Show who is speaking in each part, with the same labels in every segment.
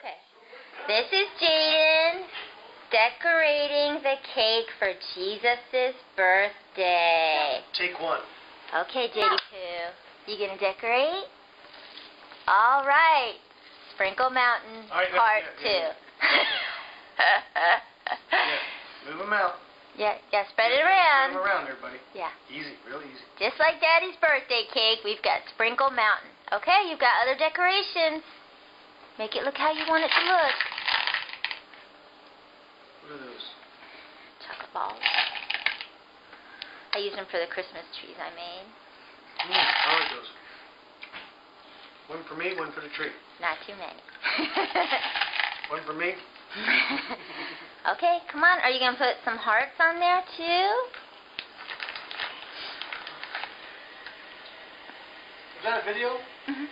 Speaker 1: Okay. This is Jaden decorating the cake for Jesus' birthday.
Speaker 2: Take one.
Speaker 1: Okay, JD Pooh. You gonna decorate? All right. Sprinkle Mountain Part 2.
Speaker 2: Yeah. Move them out.
Speaker 1: Yeah, spread it around.
Speaker 2: Spread them around there, buddy.
Speaker 1: Yeah.
Speaker 2: Easy, real easy.
Speaker 1: Just like Daddy's birthday cake, we've got Sprinkle Mountain. Okay, you've got other decorations. Make it look how you want it to look.
Speaker 2: What are those?
Speaker 1: Chocolate balls. I use them for the Christmas trees I made.
Speaker 2: I like those. One for me, one for the tree.
Speaker 1: Not too many.
Speaker 2: One for me.
Speaker 1: Okay, come on. Are you going to put some hearts on there too?
Speaker 2: Is that a video?
Speaker 1: Mm-hmm.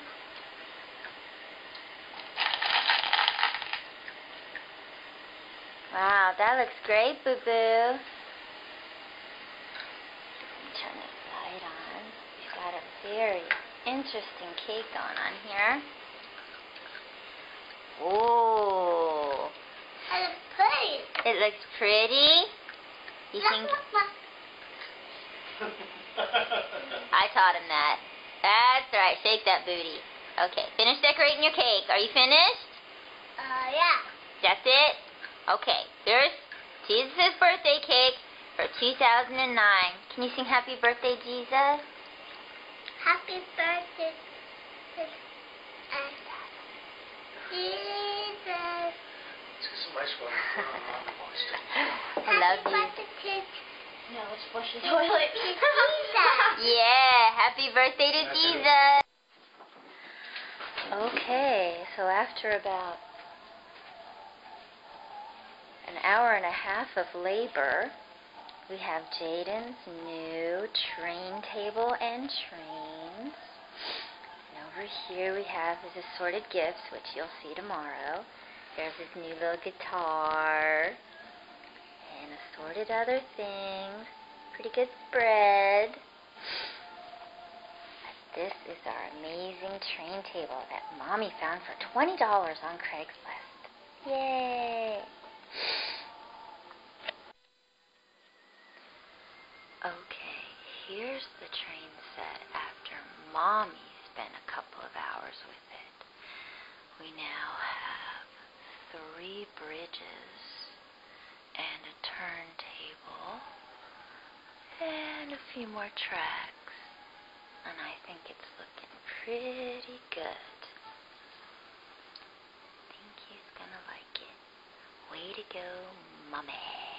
Speaker 1: Wow, that looks great, Boo Boo. Turn this light on. We've got a very interesting cake going on here. Oh.
Speaker 3: It looks pretty.
Speaker 1: It looks pretty? You think? I taught him that. That's right. Shake that booty. Okay, finish decorating your cake. Are you finished?
Speaker 3: Yeah.
Speaker 1: That's it? Okay, here's Jesus' birthday cake for 2009. Can you sing Happy Birthday, Jesus?
Speaker 3: Happy birthday, Jesus.
Speaker 2: Let's get some ice water.
Speaker 1: I love you.
Speaker 3: No, let's flush the toilet.
Speaker 1: Yeah, happy birthday to Jesus. Okay, so after about an hour and a half of labor, we have Jaden's new train table and trains. And over here we have his assorted gifts, which you'll see tomorrow. There's his new little guitar and assorted other things. Pretty good spread. This is our amazing train table that Mommy found for $20 on Craigslist. Yay! Okay, here's the train set after Mommy spent a couple of hours with it. We now have 3 bridges and a turntable and a few more tracks. And I think it's looking pretty good. I think he's gonna like it. Way to go, Mommy.